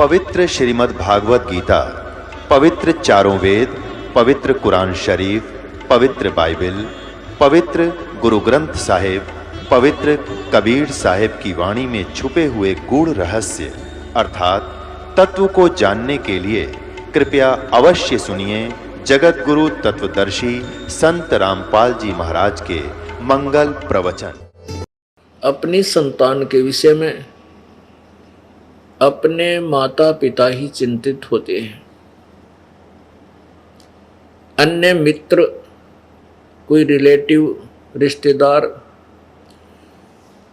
पवित्र श्रीमद् भागवत गीता, पवित्र चारों वेद, पवित्र कुरान शरीफ, पवित्र बाइबल, पवित्र गुरु ग्रंथ साहिब, पवित्र कबीर साहिब की वाणी में छुपे हुए गूढ़ रहस्य अर्थात तत्व को जानने के लिए कृपया अवश्य सुनिए जगत गुरु तत्वदर्शी संत रामपाल जी महाराज के मंगल प्रवचन। अपनी संतान के विषय में अपने माता पिता ही चिंतित होते हैं। अन्य मित्र, कोई रिलेटिव, रिश्तेदार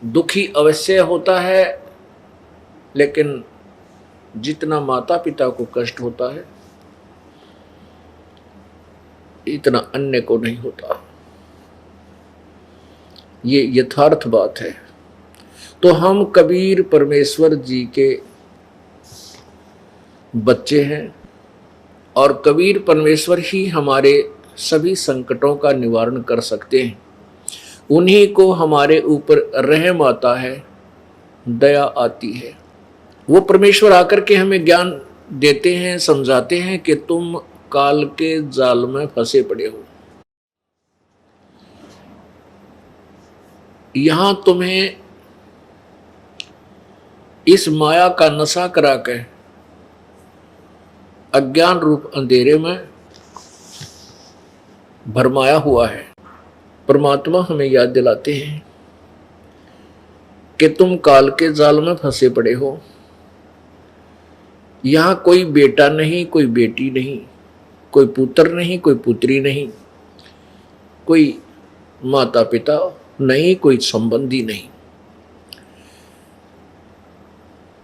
दुखी अवश्य होता है, लेकिन जितना माता पिता को कष्ट होता है इतना अन्य को नहीं होता। ये यथार्थ बात है। तो हम कबीर परमेश्वर जी के बच्चे हैं और कबीर परमेश्वर ही हमारे सभी संकटों का निवारण कर सकते हैं। उन्हीं को हमारे ऊपर रहम आता है, दया आती है। वो परमेश्वर आकर के हमें ज्ञान देते हैं, समझाते हैं कि तुम काल के जाल में फंसे पड़े हो। यहां तुम्हें इस माया का नशा करा के अज्ञान रूप अंधेरे में भरमाया हुआ है। परमात्मा हमें याद दिलाते हैं कि तुम काल के जाल में फंसे पड़े हो। यहां कोई बेटा नहीं, कोई बेटी नहीं, कोई पुत्र नहीं, कोई पुत्री नहीं, कोई माता पिता नहीं, कोई संबंधी नहीं।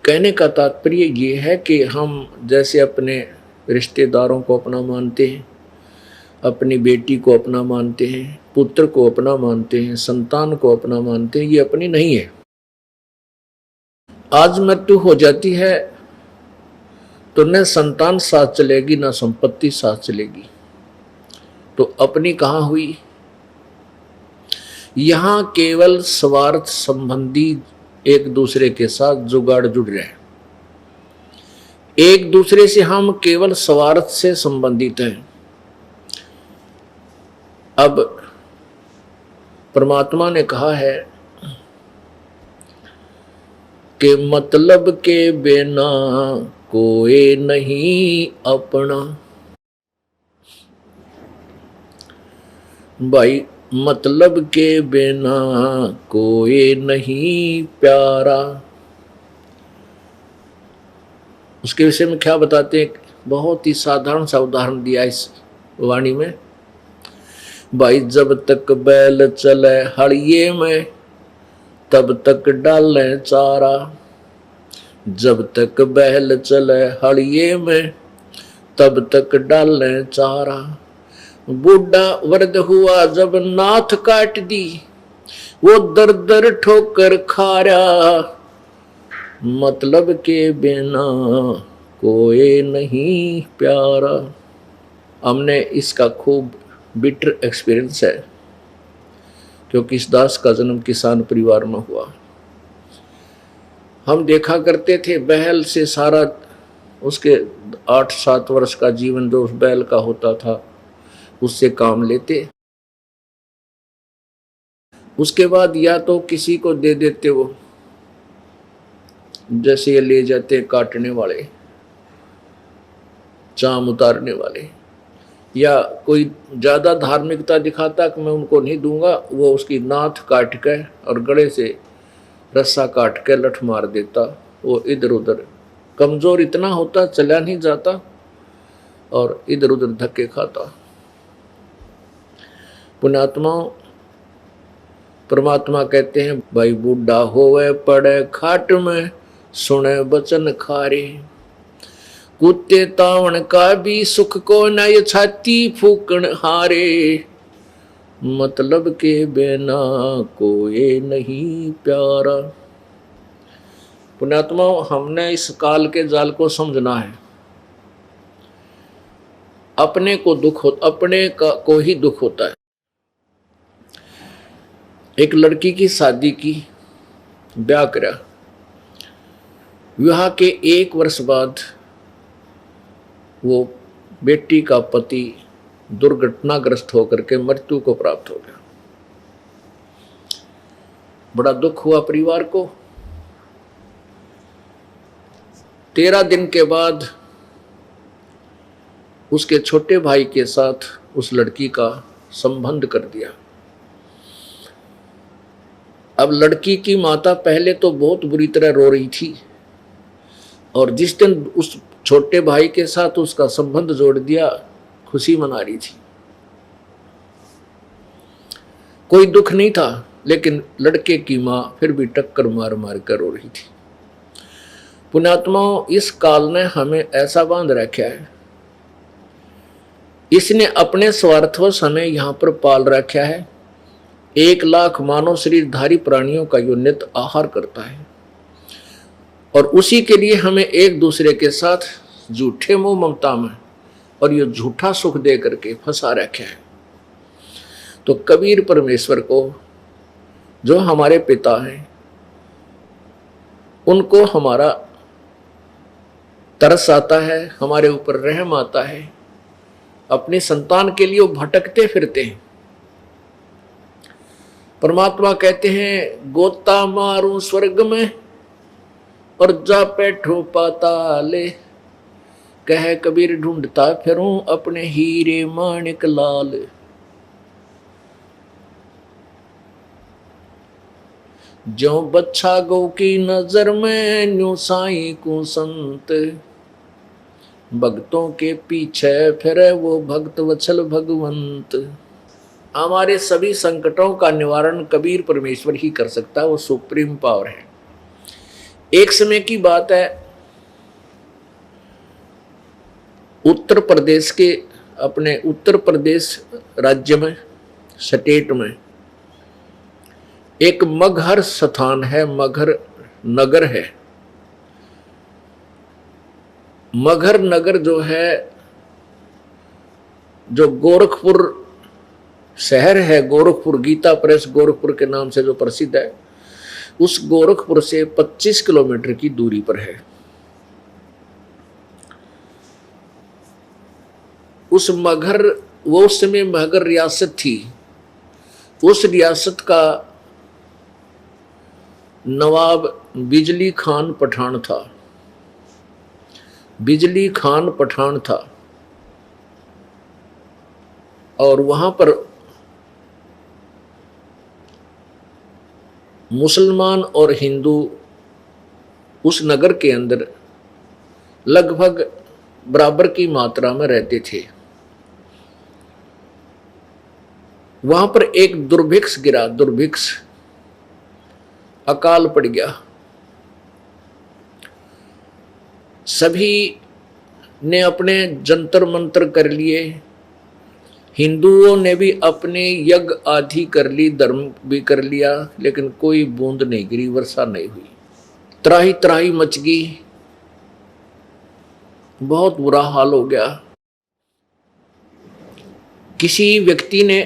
कहने का तात्पर्य ये है कि हम जैसे अपने रिश्तेदारों को अपना मानते हैं, अपनी बेटी को अपना मानते हैं, पुत्र को अपना मानते हैं, संतान को अपना मानते हैं, ये अपनी नहीं है। आज मृत्यु हो जाती है तो न संतान साथ चलेगी, न संपत्ति साथ चलेगी, तो अपनी कहाँ हुई। यहां केवल स्वार्थ संबंधी एक दूसरे के साथ जुगाड़ जुड़ रहे हैं। एक दूसरे से हम केवल स्वार्थ से संबंधित हैं। अब परमात्मा ने कहा है कि मतलब के बिना कोई नहीं अपना। भाई, मतलब के बिना कोई नहीं प्यारा। उसके विषय में क्या बताते हैं? बहुत ही साधारण सा उदाहरण दिया इस वाणी में। भाई, जब तक बैल चले हड़िये में तब तक डाले चारा। जब तक बैल चले हड़िये में तब तक डाले चारा। बूढ़ा वृद्ध हुआ जब नाथ काट दी, वो दर दर ठोकर खारा। मतलब के बिना कोई नहीं प्यारा। हमने इसका खूब बिटर एक्सपीरियंस है, क्योंकि इस दास का जन्म किसान परिवार में हुआ। हम देखा करते थे बैल से सारा उसके 8-7 वर्ष का जीवन जो उस बैल का होता था उससे काम लेते। उसके बाद या तो किसी को दे देते, वो जैसे ये ले जाते काटने वाले, चाम उतारने वाले, या कोई ज्यादा धार्मिकता दिखाता कि मैं उनको नहीं दूंगा, वो उसकी नाथ काट के और गले से रस्सा काट के लठ मार देता। वो इधर उधर कमजोर इतना होता, चला नहीं जाता और इधर उधर धक्के खाता। पुण्यात्मा, परमात्मा कहते हैं, भाई बूढ़ा होवे पड़े खाट में सुने बचन खारे। कुत्ते तावण का भी सुख को न ये छाती फूकण हारे। मतलब के बिना कोई नहीं प्यारा। पुण्यात्मा, हमने इस काल के जाल को समझना है। अपने को दुख हो, अपने को ही दुख होता है। एक लड़की की शादी की, ब्याह करा, विवाह के 1 वर्ष बाद वो बेटी का पति दुर्घटनाग्रस्त होकर के मृत्यु को प्राप्त हो गया। बड़ा दुख हुआ परिवार को। 13 दिन के बाद उसके छोटे भाई के साथ उस लड़की का संबंध कर दिया। अब लड़की की माता पहले तो बहुत बुरी तरह रो रही थी, और जिस दिन उस छोटे भाई के साथ उसका संबंध जोड़ दिया, खुशी मना रही थी। कोई दुख नहीं था, लेकिन लड़के की मां फिर भी टक्कर मार मार कर रो रही थी। पुण्यात्माओं, इस काल ने हमें ऐसा बांध रखा है, इसने अपने स्वार्थवश हमें यहां पर पाल रखा है। 1 लाख मानव शरीरधारी प्राणियों का यो नित्य आहार करता है, और उसी के लिए हमें एक दूसरे के साथ झूठे मोह ममता में और ये झूठा सुख दे करके फंसा रखा है। तो कबीर परमेश्वर को, जो हमारे पिता हैं, उनको हमारा तरस आता है, हमारे ऊपर रहम आता है। अपनी संतान के लिए वो भटकते फिरते हैं। परमात्मा कहते हैं, गोता मारूं स्वर्ग में और जा बैठो पाताले, कह कबीर ढूंढता फिरूं अपने हीरे माणिक लाल। जो बच्चा गौ की नजर में न्यू साईं को संत, भक्तों के पीछे फिरे वो भक्त वत्सल भगवंत। हमारे सभी संकटों का निवारण कबीर परमेश्वर ही कर सकता है, वो सुप्रीम पावर है। एक समय की बात है, उत्तर प्रदेश के, अपने उत्तर प्रदेश राज्य में, स्टेट में एक मगहर स्थान है, मगहर नगर है। मगहर नगर जो है, जो गोरखपुर शहर है, गोरखपुर गीता प्रेस गोरखपुर के नाम से जो प्रसिद्ध है, उस गोरखपुर से 25 किलोमीटर की दूरी पर है। उस मगहर, वो उस समय मगहर रियासत थी। उस रियासत का नवाब बिजली खान पठान था। बिजली खान पठान था, और वहां पर मुसलमान और हिंदू उस नगर के अंदर लगभग बराबर की मात्रा में रहते थे। वहां पर एक दुर्भिक्ष गिरा, दुर्भिक्ष, अकाल पड़ गया। सभी ने अपने जंतर मंत्र कर लिए, हिंदुओं ने भी अपने यज्ञ आदि कर ली, धर्म भी कर लिया, लेकिन कोई बूंद नहीं गिरी, वर्षा नहीं हुई। त्राही त्राही मच गई, बहुत बुरा हाल हो गया। किसी व्यक्ति ने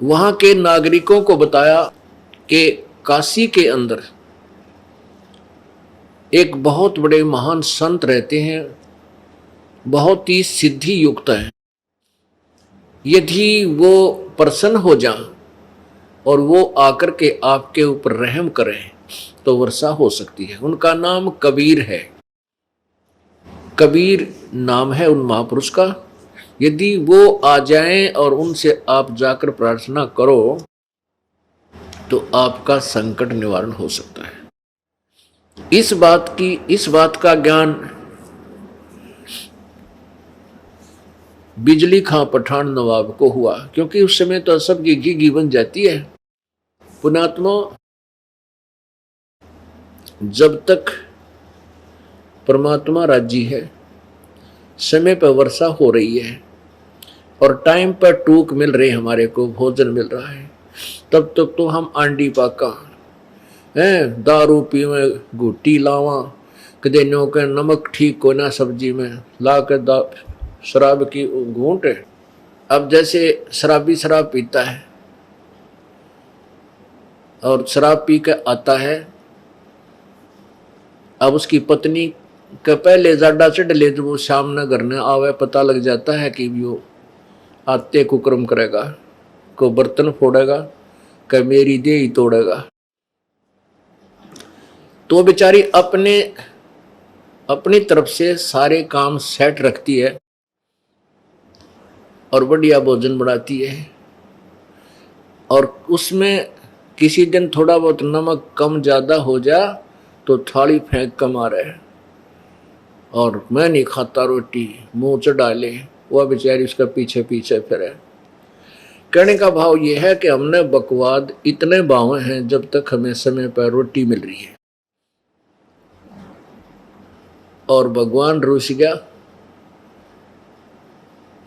वहां के नागरिकों को बताया कि काशी के अंदर एक बहुत बड़े महान संत रहते हैं, बहुत ही सिद्धि युक्त है। यदि वो प्रसन्न हो जाएं और वो आकर के आपके ऊपर रहम करें तो वर्षा हो सकती है। उनका नाम कबीर है। कबीर नाम है उन महापुरुष का। यदि वो आ जाएं और उनसे आप जाकर प्रार्थना करो तो आपका संकट निवारण हो सकता है। इस बात का ज्ञान बिजली खां पठान नवाब को हुआ, क्योंकि उस समय तो सबकी घी बन जाती है। पुण्यात्मा, जब तक परमात्मा राजी है, समय पर वर्षा हो रही है और टाइम पर टूक मिल रही, हमारे को भोजन मिल रहा है, तब तक तो हम आंडी पाका हैं, दारू पीवे, घुट्टी लावा, कदे नो के नमक ठीक को ना सब्जी में ला के शराब की घूंट। अब जैसे शराबी शराब पीता है और शराब पी के आता है। अब उसकी पत्नी के पहले जाडा चढ़ ले, जब वो शाम न घर न आवे, पता लग जाता है कि वो आते कुकर्म करेगा, को बर्तन फोड़ेगा, कि मेरी देह ही तोड़ेगा। तो बेचारी अपनी तरफ से सारे काम सेट रखती है और बढ़िया भोजन बनाती है, और उसमें किसी दिन थोड़ा बहुत नमक कम ज़्यादा हो जा तो थाली फेंक कर मारे, और मैं नहीं खाता रोटी, मुंह चढ़ा ले। वह बेचारी उसका पीछे पीछे फिरे। कहने का भाव यह है कि हमने बकवाद इतने बावे हैं जब तक हमें समय पर रोटी मिल रही है, और भगवान रूस गया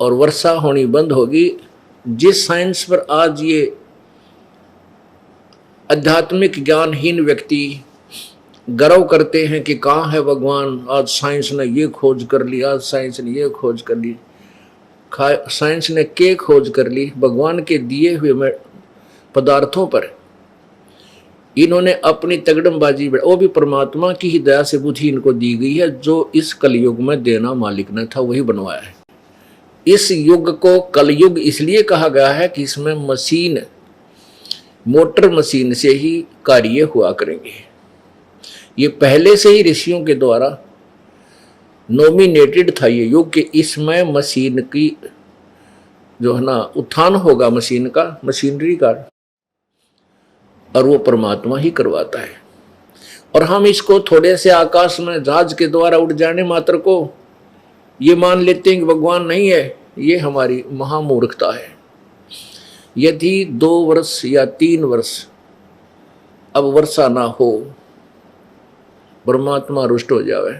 और वर्षा होनी बंद होगी। जिस साइंस पर आज ये आध्यात्मिक ज्ञानहीन व्यक्ति गर्व करते हैं कि कहाँ है भगवान, आज साइंस ने ये खोज कर ली, आज साइंस ने ये खोज कर ली, साइंस ने क्या खोज कर ली, भगवान के दिए हुए पदार्थों पर इन्होंने अपनी तगड़मबाजी, वो भी परमात्मा की ही दया से बुद्धि इनको दी गई है। जो इस कलयुग में देना मालिक ने था वही बनवाया है। इस युग को कलयुग इसलिए कहा गया है कि इसमें मशीन, मोटर मशीन से ही कार्य हुआ करेंगे। ये पहले से ही ऋषियों के द्वारा नॉमिनेटेड था ये युग कि इसमें मशीन की जो है ना उत्थान होगा, मशीन का, मशीनरी का, और वो परमात्मा ही करवाता है। और हम इसको थोड़े से आकाश में जहाज के द्वारा उड़ जाने मात्र को ये मान लेते हैं कि भगवान नहीं है। ये हमारी महामूर्खता है। यदि 2 वर्ष या 3 वर्ष अब वर्षा ना हो, परमात्मा रुष्ट हो जावे,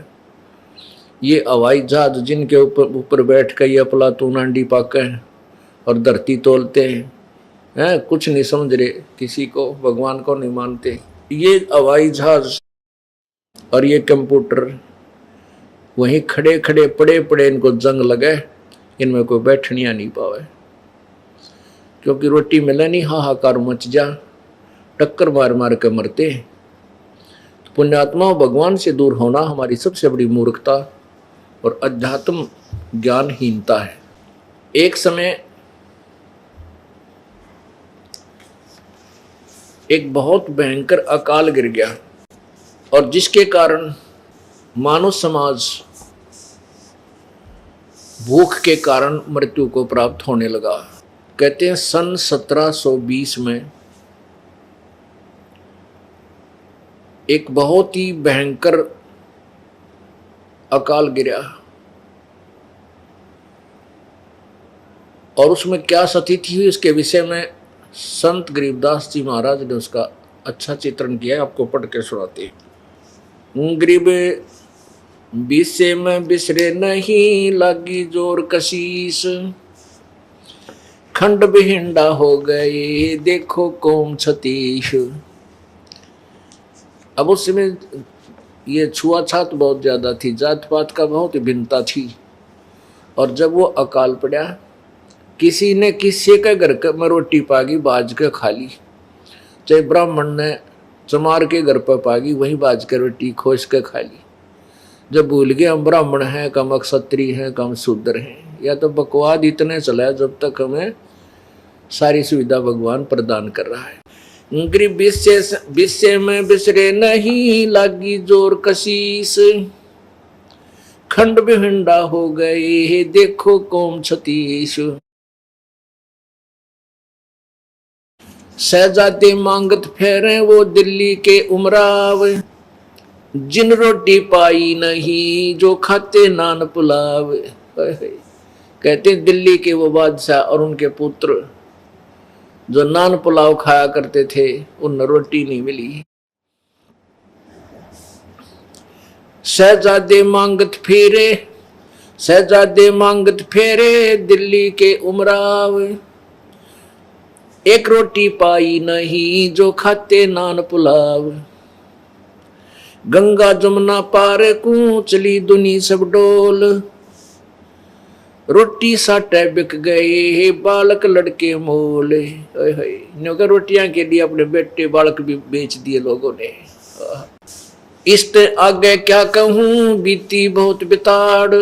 ये हवाई जहाज जिनके ऊपर बैठ कर ये अफलातून अंडी पाके और धरती तोलते हैं, कुछ नहीं समझ रहे, किसी को भगवान को नहीं मानते। ये हवाई जहाज और ये कंप्यूटर वहीं खड़े खड़े पड़े पड़े इनको जंग लगे, इनमें कोई बैठनिया नहीं पावे, क्योंकि रोटी मिले नहीं, हाहाकार मच जा, टक्कर मार मार के मरते। तो पुण्यात्मा भगवान से दूर होना हमारी सबसे बड़ी मूर्खता और अध्यात्म ज्ञानहीनता है। एक समय एक बहुत भयंकर अकाल गिर गया, और जिसके कारण मानव समाज भूख के कारण मृत्यु को प्राप्त होने लगा। कहते हैं सन 1720 में एक बहुत ही भयंकर अकाल गिरा, और उसमें क्या स्थिति हुई इसके विषय में संत गरीबदास जी महाराज ने उसका अच्छा चित्रण किया है, आपको पढ़ के सुनाते हैं। गरीब बिसे में बिसरे नहीं, लागी जोर कशीस, खंड बिहिंडा हो गए, देखो कौम छतीश। अब उस समय ये छुआछात बहुत ज़्यादा थी, जात पात का बहुत भिन्नता थी, और जब वो अकाल पड़ा, किसी ने किसी के घर में रोटी पागी बाज के खा ली, चाहे ब्राह्मण ने चमार के घर पर पागी वहीं बाज के रोटी खोज के खा ली। जब भूल गए हम ब्राह्मण हैं, कम क्षत्रिय हैं, कम शूद्र हैं, या तो बकवाद इतने चला जब तक हमें सारी सुविधा भगवान प्रदान कर रहा है। गरीब बिस्से में बिसरे नहीं, लागी जोर कशीस, खंड बिहिंडा हो गए, देखो कौम छतीश। शहजादे मांगत फेरे वो दिल्ली के उमराव, जिन रोटी पाई नहीं जो खाते नान पुलाव। कहते दिल्ली के वो बादशाह और उनके पुत्र जो नान पुलाव खाया करते थे, उन रोटी नहीं मिली। शहजादे मांगत फेरे दिल्ली के उमराव, एक रोटी पाई नहीं जो खाते नान पुलाव। गंगा जमुना पार को चली दुनी सब डोल, रोटी साटे बिक गए बालक लड़के मोले। न्योंकि रोटियां के लिए अपने बेटे बालक भी बेच दिए लोगों ने। इसते आगे क्या कहूं बीती बहुत बिताड़,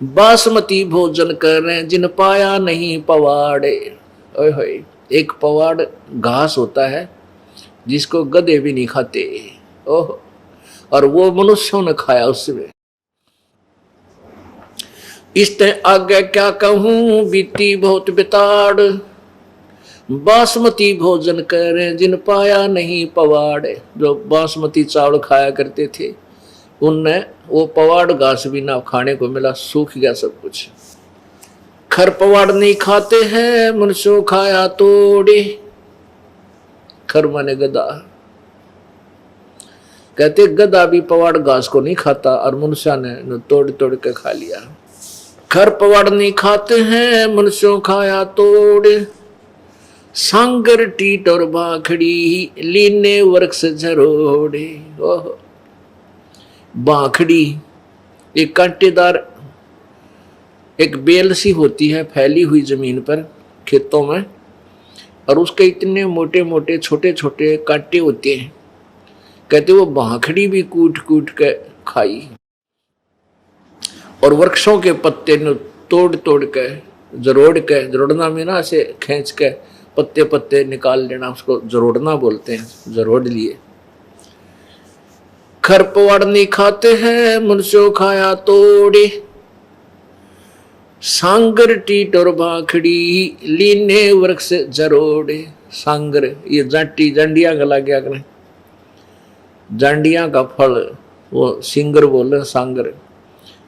बासमती भोजन करें जिन पाया नहीं पवाड़े। एक पवाड़ घास होता है जिसको गधे भी नहीं खाते। ओह, और वो मनुष्यों ने खाया उसमें। इसते आगे क्या कहूं बीती बहुत बिताड़, बासमती भोजन करें जिन पाया नहीं पवाड़। जो बासमती चावल खाया करते थे उनने वो पवाड़ घास भी ना खाने को मिला, सूख गया सब कुछ। खर पवाड़ नहीं खाते हैं मनुष्यों खाया तोड़े। खर माने गधा, कहते गधा भी पवाड़ घास को नहीं खाता और मनुष्य ने तोड़ तोड़ के खा लिया। खर पवाड़ नहीं खाते हैं मनुष्यों खाया तोड़े, सांगर टीट और बाखड़ी लीने वृक्ष झरोड़े। ओह, बाखड़ी एक कांटेदार एक बेल सी होती है फैली हुई जमीन पर खेतों में, और उसके इतने मोटे मोटे छोटे छोटे कांटे होते हैं। कहते वो बाखड़ी भी कूट कूट के खाई। और वृक्षों के पत्ते ने तोड़ तोड़ के जरोड़ना में ना ऐसे खींच के पत्ते पत्ते निकाल लेना, उसको जरोड़ना बोलते हैं, जरोड़ लिए। खर पवाड़ नहीं खाते हैं मनुष्यों खाया तोड़े, सांगर टीट और बाखड़ी लीने वृक्ष जरोड़े। सांगर ये जाटी जांडिया का लग गया करें, जांडिया का फल वो सिंगर बोले सांगर।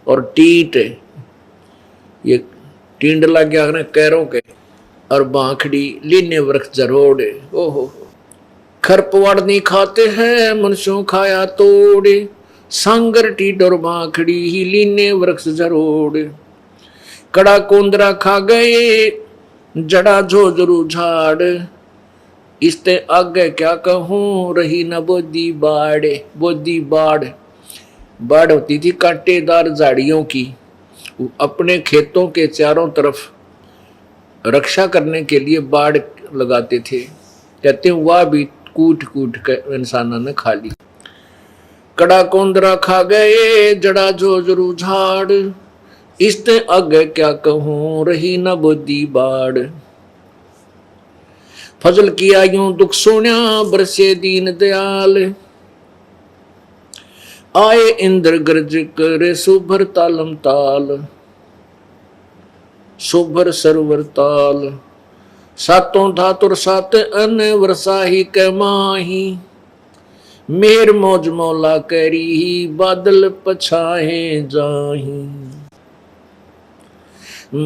और टीट ये टींड लग गया करें कैरों के, और बाखड़ी लीने वृक्ष जरोड़े। ओहो, खर पवाड़ नहीं खाते हैं मनुष्यों खाया तोड़े, सांगर टीट और बाखड़ी ही लीने वृक्ष जरोड़े। कड़ा कोंदरा खा गए जड़ा झोझरू झाड़, इसते आगे क्या कहूं रही न बोदी बाड़े। बोदी बाड़, बाड़ होती थी कांटेदार झाड़ियों की, अपने खेतों के चारों तरफ रक्षा करने के लिए बाड़ लगाते थे। कहते हैं वह भी कूट कूट कर इंसानों ने खा ली। कड़ा कोंदरा खा गए जड़ा झोझरू झाड़, इसते आगे क्या कहूं रही न बोदी बाड़। फजल किया यूं दुख सोन्या बरसे दीन दयाल, आए इंद्र गर्ज करे सुभर तालम ताल। सुभर सरवर ताल सातों धातुर सात अन वर्षाही के माही, मेर मौज मौला करी बादल पछाए जाही।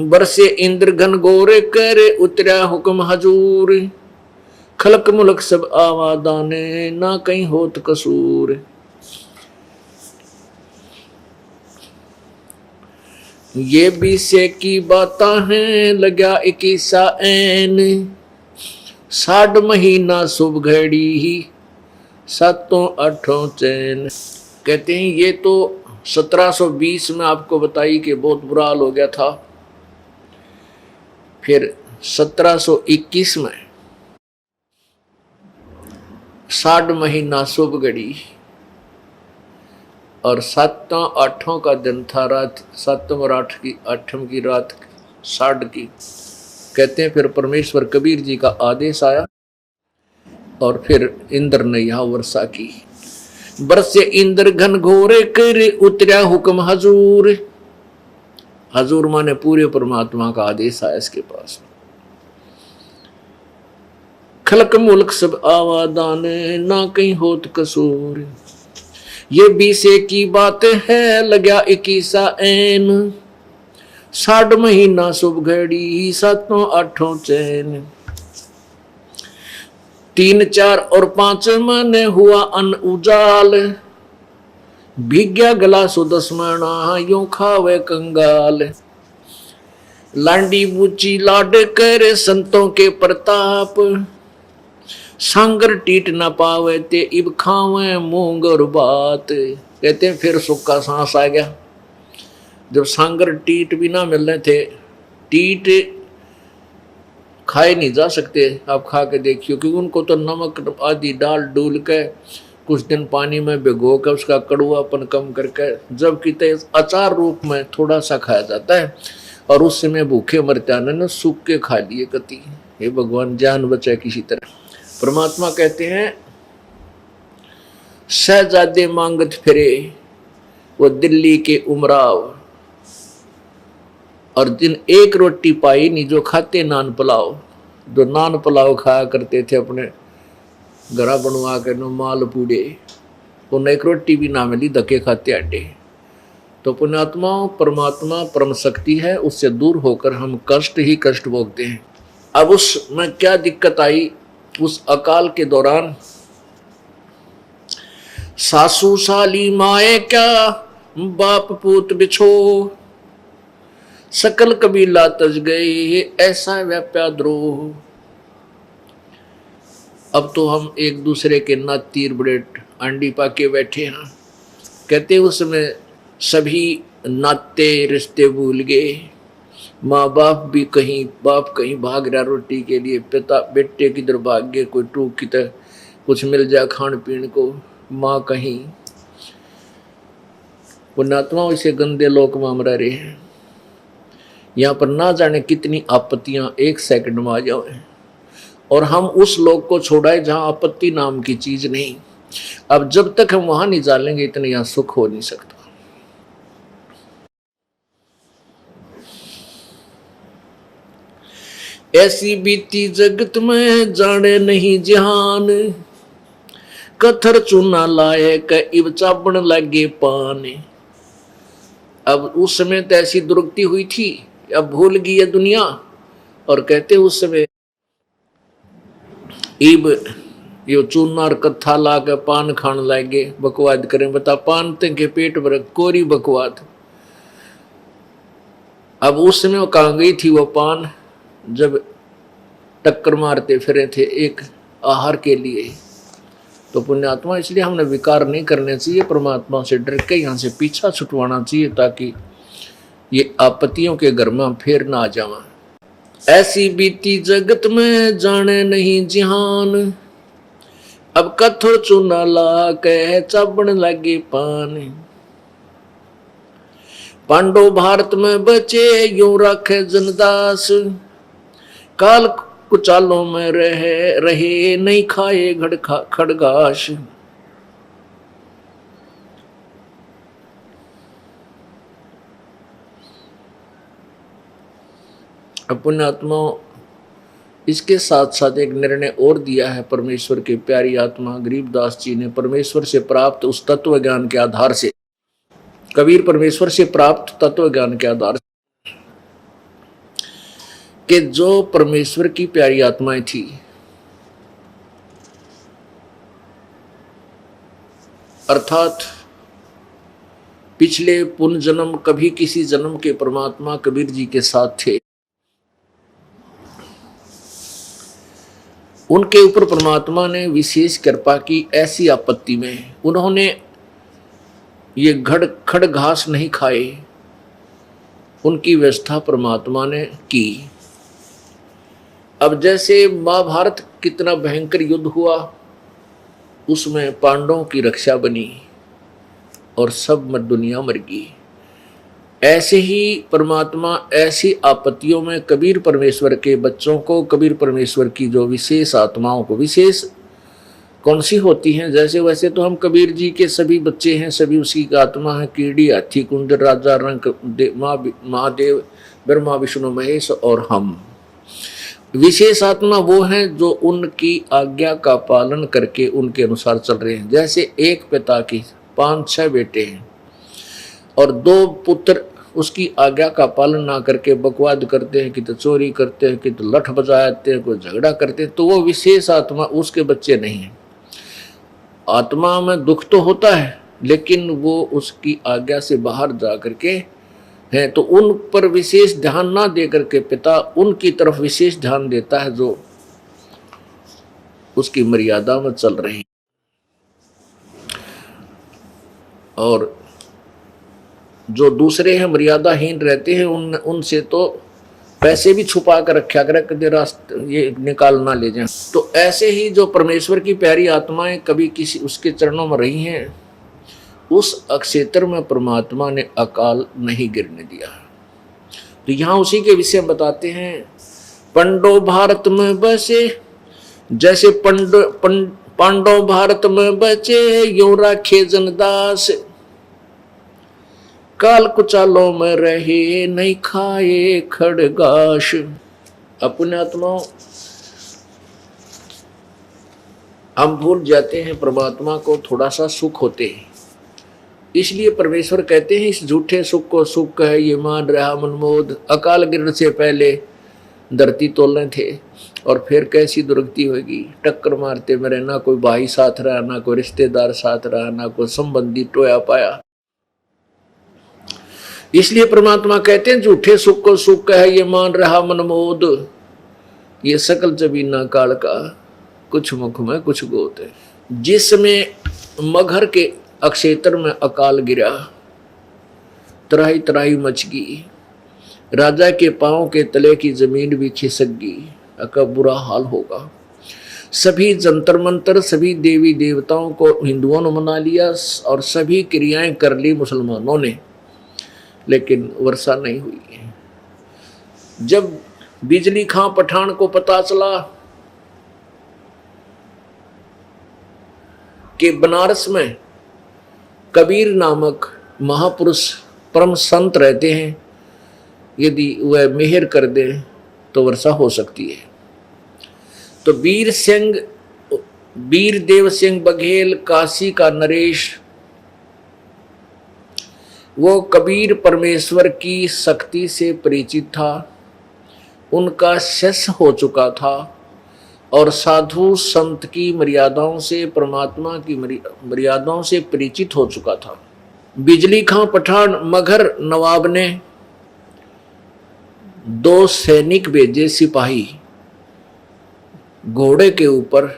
बरसे इंद्र घन गोरे करे उतरा हुक्म हजूर, खलक मुलक सब आवादाने ना कहीं होत कसूर। ये बीसे की बाता हैं लग्या 21 ऐन, 60 महीना शुभ घड़ी ही सातों आठों चैन। कहते हैं ये तो 1720 में आपको बताई कि बहुत बुरा हाल हो गया था। फिर 1721 में 60 महीना शुभ घड़ी और 7-8 का दिन था, रात 7 और 8 की रात 60 की। कहते हैं फिर परमेश्वर कबीर जी का आदेश आया और फिर इंद्र ने यहाँ वर्षा की। बरसे इंद्र घन घोरे करे उतरा हुक्म हजूर। हजूर माने पूरे परमात्मा का आदेश आया इसके पास। खलक मुल्क सब आवादाने ना कहीं होत कसूर। ये बीसे की बात है लग्या 21 ऐन, 60 महीना शुभ घड़ी सातों आठों चैन। 3, 4 और 5 मन हुआ अन उजाल, भिग्या गला सुदस्मणा यूं खावे कंगाल। लांडी बूची लाड करे संतों के प्रताप, सांगर टीट न पावे ते इब खावे मूंग और बात। कहते हैं फिर सुख का सांस आ गया। जब सांगर टीट भी ना मिल रहे थे, टीट खाए नहीं जा सकते, आप खा के देखियो, क्योंकि उनको तो नमक आदि डाल डूल के कुछ दिन पानी में भिगो कर उसका कड़वापन कम करके जब कि अचार रूप में थोड़ा सा खाया जाता है, और उस समय भूखे मरते न सूख के खा लिए कति। हे भगवान जान बचाए किसी तरह। परमात्मा कहते हैं शहजादे मांगत फिरे वो दिल्ली के उमराव, और जिन एक रोटी पाई नहीं जो खाते नान पुलाव, जो नान पुलाव खाया करते थे अपने घरा बनवा के नो माल पूड़े, उन्हें एक रोटी भी ना मिली, धक्के खाते अड्डे। तो पुण्यात्माओं, परमात्मा परम शक्ति है, उससे दूर होकर हम कष्ट ही कष्ट भोगते हैं। अब उसमें क्या दिक्कत आई, उस अकाल के दौरान सासू साली माए क्या बाप पूत बिछो, सकल कबीला तज गए ऐसा व्याप्या द्रोह। अब तो हम एक दूसरे के नात तीर बड़े आंडी पाके बैठे हैं। कहते उस समय सभी नाते रिश्ते भूल गए, माँ बाप भी कहीं, बाप कहीं भाग रहा रोटी के लिए, पिता बेटे किधर भाग गए, कोई टूक की तरह कुछ मिल जाए खान पीने को, माँ कहीं। पुण्यात्मा इसे गंदे लोक में हम रह रहे हैं। यहाँ पर ना जाने कितनी आपत्तियां एक सेकंड में आ जाए, और हम उस लोक को छोड़ाए जहां आपत्ति नाम की चीज नहीं। अब जब तक हम वहां नहीं जानेंगे इतने यहां सुख हो नहीं सकता। ऐसी बीती जगत में जाने नहीं जहान, कथर चूना लाए क इब चाबण लगे पान। अब उस समय तो ऐसी दुर्गति हुई थी, अब भूल गई है दुनिया, और कहते उस समय इब यो चूना और कत्था ला के पान खान लागे, बकवाद करें। बता पान के पेट भर कोरी बकवाद। अब उस समय वो कहाँ गई थी वो पान, जब टक्कर मारते फिरे थे एक आहार के लिए। तो पुण्यात्मा इसलिए हमने विकार नहीं करने चाहिए, परमात्मा से डर के यहाँ से पीछा छुटवाना चाहिए, ताकि ये आपत्तियों के घर में फिर ना आ जावा। ऐसी बीती जगत में जाने नहीं जिहान, अब कथोर चूना ला के चाबण लगे पान। पांडव भारत में बचे यूं रखे जनदास, काल कुचालों में रहे नहीं खाए खड़गाश। पुण्यात्मा इसके साथ साथ एक निर्णय और दिया है परमेश्वर की प्यारी आत्मा गरीबदास जी ने, परमेश्वर से प्राप्त उस तत्व ज्ञान के आधार से। कबीर परमेश्वर से प्राप्त तत्व ज्ञान के आधार से कि जो परमेश्वर की प्यारी आत्माएं थी, अर्थात पिछले पुण्य जन्म कभी किसी जन्म के परमात्मा कबीर जी के साथ थे, उनके ऊपर परमात्मा ने विशेष कृपा की। ऐसी आपत्ति में उन्होंने ये खड़ घास नहीं खाए, उनकी व्यवस्था परमात्मा ने की। अब जैसे महाभारत कितना भयंकर युद्ध हुआ, उसमें पांडवों की रक्षा बनी और सब दुनिया मर गई। ऐसे ही परमात्मा ऐसी आपत्तियों में कबीर परमेश्वर के बच्चों को, कबीर परमेश्वर की जो विशेष आत्माओं को, विशेष कौन सी होती हैं, जैसे वैसे तो हम कबीर जी के सभी बच्चे हैं, सभी उसी का आत्मा है। कीड़ी, हाथी, कुंजर, राजा, रंक, महादेव, ब्रह्मा, विष्णु, महेश और हम। विशेष आत्मा वो हैं जो उनकी आज्ञा का पालन करके उनके अनुसार चल रहे हैं। जैसे एक पिता की 5-6 बेटे हैं और 2 पुत्र उसकी आज्ञा का पालन ना करके बकवाद करते हैं, कि तो चोरी करते हैं, कि तो लठ बजाते हैं, कोई झगड़ा करते हैं, तो वो विशेष आत्मा उसके बच्चे नहीं हैं। आत्मा में दुख तो होता है, लेकिन वो उसकी आज्ञा से बाहर जा करके हैं, तो उन पर विशेष ध्यान ना दे करके पिता उनकी तरफ विशेष ध्यान देता है जो उसकी मर्यादा में चल रहे हैं। और जो दूसरे हैं मर्यादाहीन रहते हैं उनसे तो पैसे भी छुपा कर रखा करे कभी रास्ते ये निकाल ना ले जाए। तो ऐसे ही जो परमेश्वर की प्यारी आत्माएं कभी किसी उसके चरणों में रही हैं, उस अक्षेत्र में परमात्मा ने अकाल नहीं गिरने दिया। तो यहाँ उसी के विषय बताते हैं, पंडो भारत में बसे, जैसे पांडव भारत में बचे, यो राखे जनदास, काल कुचालों में रहे, नहीं खाए खड़गाश। अपने आत्माओं, हम भूल जाते हैं परमात्मा को, थोड़ा सा सुख होते हैं, इसलिए परमेश्वर कहते हैं इस झूठे सुख को सुख है ये मान रहा मनमोद। अकाल गिरने से पहले धरती तोलने थे और फिर कैसी दुर्गति होगी, टक्कर मारते मेरे, ना कोई भाई साथ रहा, ना कोई रिश्तेदार साथ रहा, ना कोई संबंधी टोया पाया। इसलिए परमात्मा कहते हैं झूठे सुख को सुख है ये मान रहा मनमोद, ये सकल जबीना काल का, कुछ मुख में कुछ गोत है। जिसमें मगहर के अक्षेत्र में अकाल गिरा, तराई तराई मच गई, राजा के पांव के तले की जमीन भी खिसक गई, का बुरा हाल होगा। सभी जंतर मंतर, सभी देवी देवताओं को हिंदुओं ने मना लिया और सभी क्रियाएं कर ली मुसलमानों ने, लेकिन वर्षा नहीं हुई। जब बिजली खां पठान को पता चला कि बनारस में कबीर नामक महापुरुष परम संत रहते हैं, यदि वह मेहर कर दे तो वर्षा हो सकती है, तो वीर देव सिंह बघेल, काशी का नरेश, वो कबीर परमेश्वर की शक्ति से परिचित था, उनका शिष्य हो चुका था और साधु संत की मर्यादाओं से, परमात्मा की मर्यादाओं से परिचित हो चुका था। बिजली खां पठान मगहर नवाब ने 2 सैनिक भेजे, सिपाही, घोड़े के ऊपर,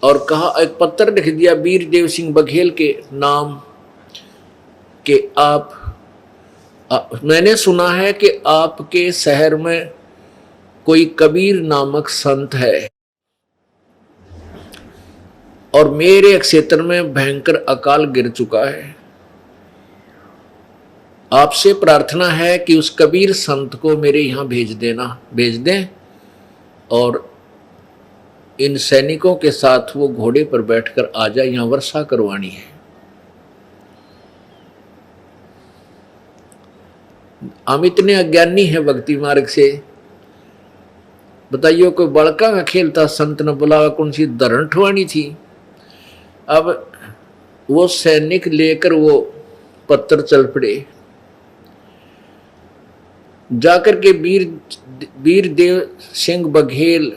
और कहा, एक पत्र लिख दिया वीर देव सिंह बघेल के नाम कि मैंने सुना है कि आपके शहर में कोई कबीर नामक संत है और मेरे क्षेत्र में भयंकर अकाल गिर चुका है। आपसे प्रार्थना है कि उस कबीर संत को मेरे यहाँ भेज दें और इन सैनिकों के साथ वो घोड़े पर बैठकर आ जाए, यहाँ वर्षा करवानी है। हम इतने अज्ञानी हैं भक्ति मार्ग से, बताइए कोई बड़का का खेल था, संत ने बुलावा, कौन सी धरण ठवानी थी। अब वो सैनिक लेकर वो पत्थर चल पड़े, जाकर के वीर देव सिंह बघेल,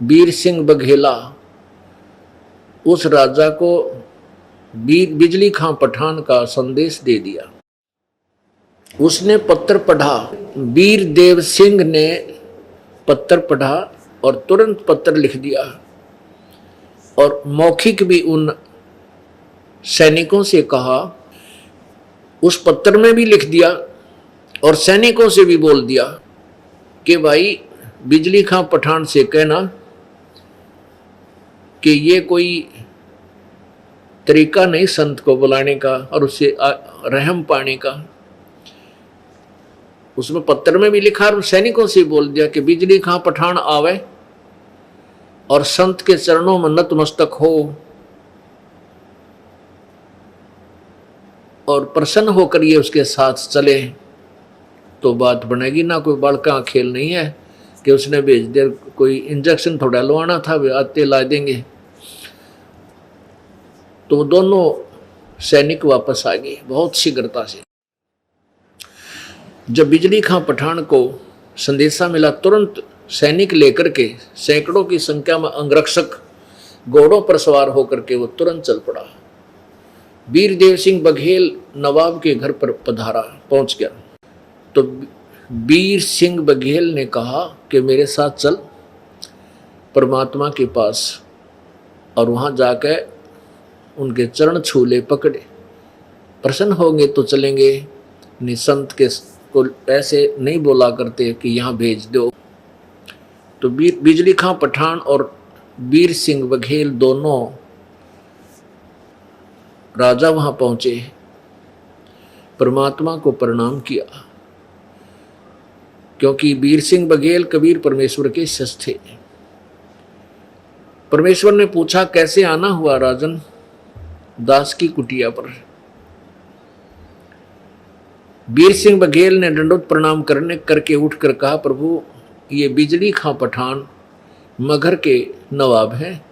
वीर सिंह बघेला उस राजा को बिजली खां पठान का संदेश दे दिया। उसने पत्र पढ़ा, वीर देव सिंह ने पत्र पढ़ा और तुरंत पत्र लिख दिया और मौखिक भी उन सैनिकों से कहा, उस पत्र में भी लिख दिया और सैनिकों से भी बोल दिया कि भाई बिजली खां पठान से कहना कि ये कोई तरीका नहीं संत को बुलाने का और उससे रहम पाने का। उसमें पत्र में भी लिखा और सैनिकों से बोल दिया कि बिजली खां पठान आवे और संत के चरणों में नतमस्तक हो और प्रसन्न होकर ये उसके साथ चले तो बात बनेगी। ना कोई बड़का खेल नहीं है कि उसने भेज दिया, कोई इंजेक्शन थोड़ा लवाना था, वे आते ला देंगे। तो दोनों सैनिक वापस आ गए बहुत शीघ्रता से। जब बिजली खां पठान को संदेशा मिला, तुरंत सैनिक लेकर के सैकड़ों की संख्या में अंगरक्षक घोड़ों पर सवार होकर के वो तुरंत चल पड़ा। वीर देव सिंह बघेल नवाब के घर पर पधारा, पहुंच गया तो वीर सिंह बघेल ने कहा कि मेरे साथ चल परमात्मा के पास, और वहां जाकर उनके चरण छूले, पकड़े, प्रसन्न होंगे तो चलेंगे, नहीं संत के को ऐसे नहीं बोला करते कि यहाँ भेज दो। तो बिजली खां पठान और वीर सिंह बघेल दोनों राजा वहां पहुंचे, परमात्मा को प्रणाम किया, क्योंकि वीर सिंह बघेल कबीर परमेश्वर के शिष्य थे। परमेश्वर ने पूछा कैसे आना हुआ राजन? दास की कुटिया पर। वीर सिंह बघेल ने दंडोत प्रणाम करके उठकर कहा, प्रभु ये बिजली खां पठान मगहर के नवाब हैं,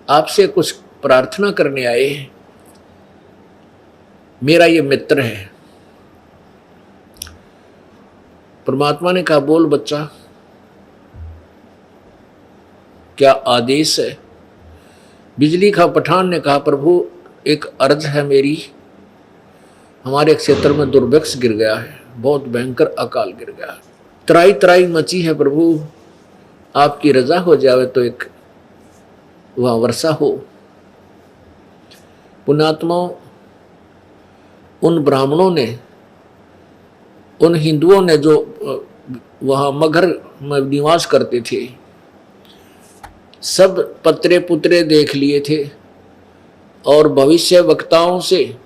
आपसे कुछ प्रार्थना करने आए हैं, मेरा ये मित्र है। परमात्मा ने कहा, बोल बच्चा, क्या आदेश है? बिजली खां पठान ने कहा, प्रभु एक अर्ज है मेरी, हमारे क्षेत्र में दुर्भिक्ष गिर गया है, बहुत भयंकर अकाल गिर गया है, त्राई त्राई मची है प्रभु, आपकी रजा हो जावे तो एक वहाँ वर्षा हो। पुण्यात्मा, उन ब्राह्मणों ने, उन हिंदुओं ने जो वहाँ मगहर में निवास करते थे, सब पत्रे पुत्रे देख लिए थे और भविष्य वक्ताओं से,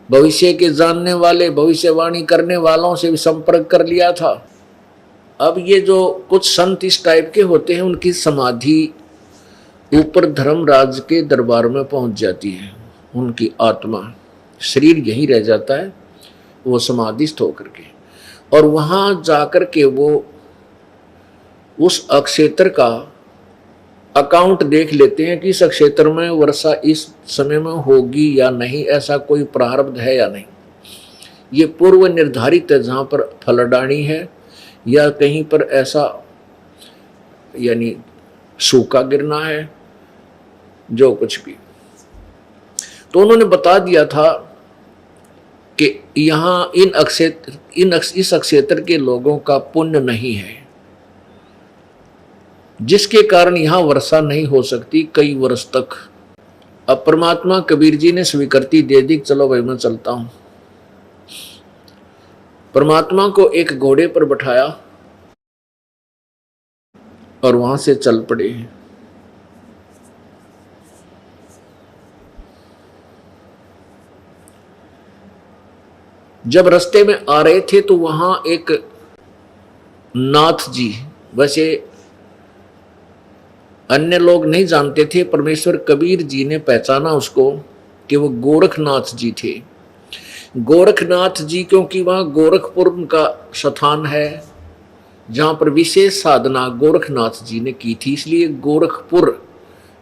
भविष्य के जानने वाले, भविष्यवाणी करने वालों से भी संपर्क कर लिया था। अब ये जो कुछ संत इस टाइप के होते हैं, उनकी समाधि ऊपर धर्मराज के दरबार में पहुंच जाती है, उनकी आत्मा, शरीर यहीं रह जाता है, वो समाधिस्थ होकर के, और वहां जाकर के वो उस अक्षेत्र का अकाउंट देख लेते हैं कि इस क्षेत्र में वर्षा इस समय में होगी या नहीं, ऐसा कोई प्रारब्ध है या नहीं। ये पूर्व निर्धारित है, जहाँ पर फलडाणी है या कहीं पर ऐसा यानी सूखा गिरना है, जो कुछ भी। तो उन्होंने बता दिया था कि यहाँ इस अक्षेत्र के लोगों का पुण्य नहीं है, जिसके कारण यहाँ वर्षा नहीं हो सकती कई वर्ष तक। अब परमात्मा कबीर जी ने स्वीकृति दे दी, चलो भाई मैं चलता हूं। परमात्मा को एक घोड़े पर बैठाया और वहां से चल पड़े। जब रास्ते में आ रहे थे तो वहां एक नाथ जी, वैसे अन्य लोग नहीं जानते थे, परमेश्वर कबीर जी ने पहचाना उसको कि वो गोरखनाथ जी थे। गोरखनाथ जी, क्योंकि वहाँ गोरखपुर का स्थान है जहाँ पर विशेष साधना गोरखनाथ जी ने की थी, इसलिए गोरखपुर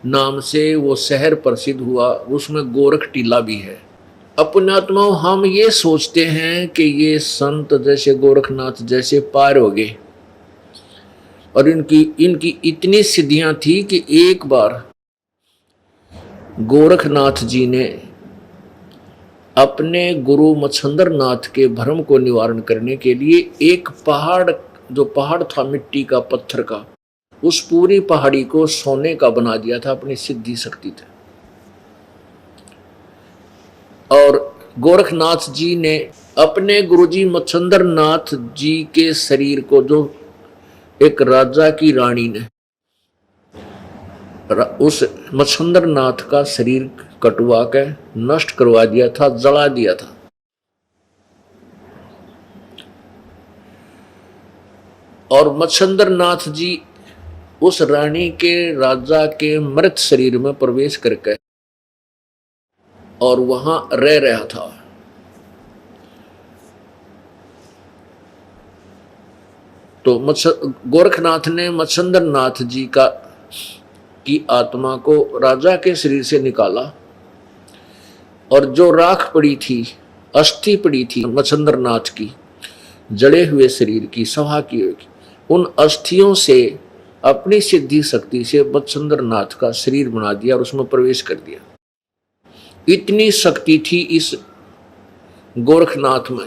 नाम से वो शहर प्रसिद्ध हुआ। उसमें गोरख टीला भी है। अब पुण्यात्माओं, हम ये सोचते हैं कि ये संत जैसे गोरखनाथ जैसे पार हो गए, और इनकी इतनी सिद्धियां थी कि एक बार गोरखनाथ जी ने अपने गुरु मच्छंदर नाथ के भ्रम को निवारण करने के लिए एक पहाड़, जो पहाड़ था मिट्टी का, पत्थर का, उस पूरी पहाड़ी को सोने का बना दिया था अपनी सिद्धि शक्ति से। और गोरखनाथ जी ने अपने गुरुजी मच्छंदर नाथ जी के शरीर को, जो एक राजा की रानी ने उस मच्छंदर नाथ का शरीर कटवा के नष्ट करवा दिया था, जला दिया था। और मच्छंदर नाथ जी उस रानी के, राजा के मृत शरीर में प्रवेश करके और वहां रह रहा था। तो गोरखनाथ ने मच्छंदर नाथ जी की आत्मा को राजा के शरीर से निकाला, और जो राख पड़ी थी, अस्थि पड़ी थी मच्छंदर नाथ की, जड़े हुए शरीर की, सभा की हुई, उन अस्थियों से अपनी सिद्धि शक्ति से मच्छंदर नाथ का शरीर बना दिया और उसमें प्रवेश कर दिया। इतनी शक्ति थी इस गोरखनाथ में,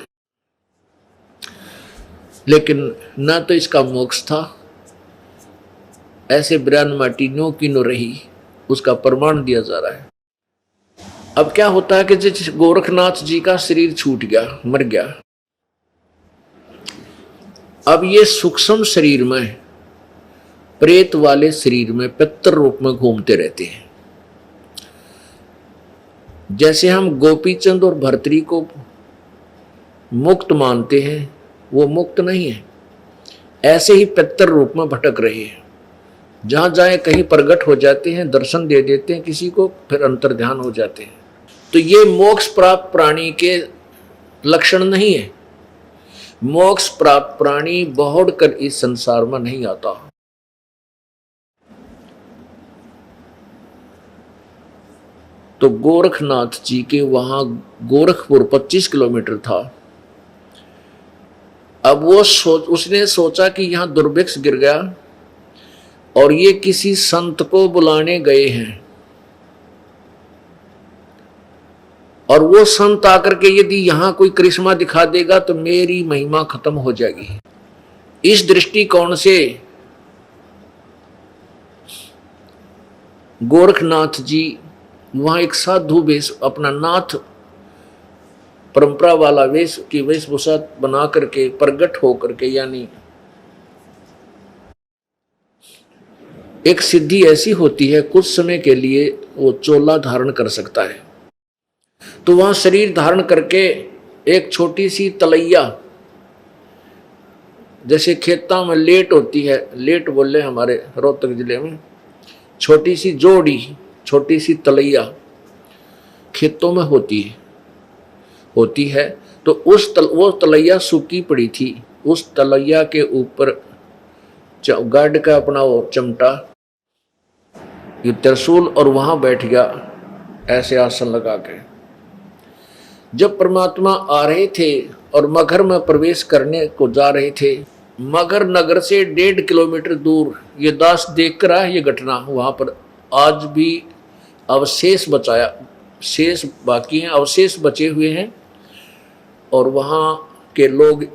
लेकिन न तो इसका मोक्ष था, ऐसे ब्राह्मण माटी नो की नो रही, उसका प्रमाण दिया जा रहा है। अब क्या होता है कि जिस गोरखनाथ जी का शरीर छूट गया, मर गया, अब ये सूक्ष्म शरीर में, प्रेत वाले शरीर में पितर रूप में घूमते रहते हैं। जैसे हम गोपीचंद और भर्तरी को मुक्त मानते हैं, वो मुक्त नहीं है, ऐसे ही पितर रूप में भटक रहे हैं। जहां जाए कहीं प्रकट हो जाते हैं, दर्शन दे देते हैं किसी को, फिर अंतर्ध्यान हो जाते हैं। तो ये मोक्ष प्राप्त प्राणी के लक्षण नहीं है। मोक्ष प्राप्त प्राणी बहुड़ कर इस संसार में नहीं आता। तो गोरखनाथ जी के वहां गोरखपुर 25 किलोमीटर था। अब वो उसने सोचा कि यहां दुर्भिक्ष गिर गया और ये किसी संत को बुलाने गए हैं, और वो संत आकर के यदि यहां कोई करिश्मा दिखा देगा तो मेरी महिमा खत्म हो जाएगी। इस दृष्टिकोण से गोरखनाथ जी वहां एक साधु वेश, अपना नाथ परंपरा वाला वेश की वेशभूषा बना करके प्रकट हो करके, यानी एक सिद्धि ऐसी होती है कुछ समय के लिए वो चोला धारण कर सकता है। तो वहां शरीर धारण करके एक छोटी सी तलैया, जैसे खेतों में लेट होती है, लेट बोले हमारे रोहतक जिले में, छोटी सी जोड़ी, छोटी सी तलैया खेतों में होती है। तो वो तलैया सूखी पड़ी थी। उस तलैया के ऊपर गार्ड का अपना वो चिमटा, ये त्रिशूल, और वहां बैठ गया ऐसे आसन लगा के। जब परमात्मा आ रहे थे और मगहर में प्रवेश करने को जा रहे थे, मगहर नगर से 1.5 किलोमीटर दूर ये दास देख कर आया ये घटना। वहां पर आज भी अवशेष बचाया, शेष बाकी हैं, अवशेष बचे हुए हैं, और वहाँ के लोग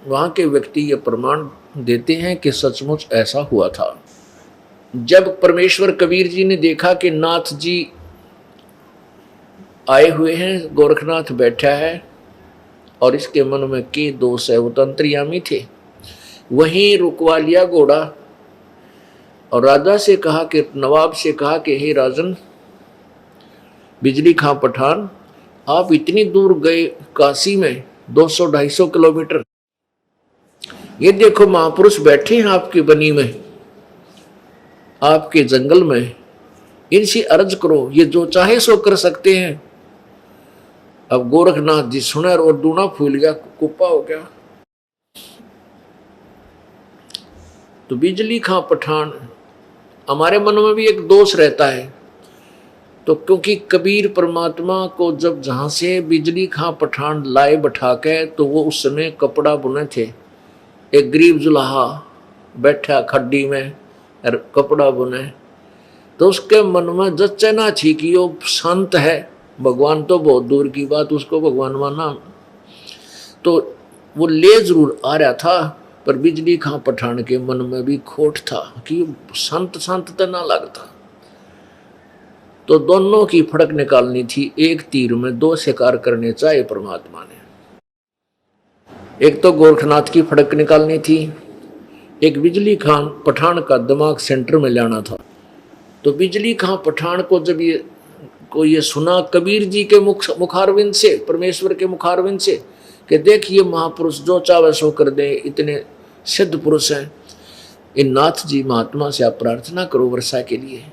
वहाँ के व्यक्ति ये प्रमाण देते हैं कि सचमुच ऐसा हुआ था। जब परमेश्वर कबीर जी ने देखा कि नाथ जी आए हुए हैं, गोरखनाथ बैठा है और इसके मन में के दोष है, वो तो अंतर्यामी थे, वहीं रुकवा लिया घोड़ा और राजा से कहा कि, नवाब से कहा कि हे राजन बिजली खां पठान, आप इतनी दूर गए काशी में 200-250 किलोमीटर, ये देखो महापुरुष बैठे हैं आपकी बनी में, आपके जंगल में, इनसे अर्ज करो, ये जो चाहे सो कर सकते हैं। अब गोरखनाथ जी सुने और दूना फूल गया, कुप्पा हो गया। तो बिजली खां पठान, हमारे मन में भी एक दोष रहता है। तो क्योंकि कबीर परमात्मा को जब जहाँ से बिजली खां पठान लाए बैठा के, तो वो उस समय कपड़ा बुने थे। एक गरीब जुलाहा बैठा खड्डी में और कपड़ा बुने, तो उसके मन में जचना थी कि वो संत है, भगवान तो बहुत दूर की बात, उसको भगवान माना। तो वो ले जरूर आ रहा था, पर बिजली खां पठान के मन में भी खोट था कि संत तो ना लगता। तो दोनों की फड़क निकालनी थी, एक तीर में 2 शिकार करने चाहे परमात्मा ने। एक तो गोरखनाथ की फड़क निकालनी थी, एक बिजली खां पठान का दिमाग सेंटर में लाना था। तो बिजली खां पठान को जब ये सुना कबीर जी के मुखारविंद से, परमेश्वर के मुखारविंद से, कि देखिए महापुरुष जो चाहे सो कर दे, इतने सिद्ध पुरुष हैं, इन नाथ जी महात्मा से आप प्रार्थना करो वर्षा के लिए।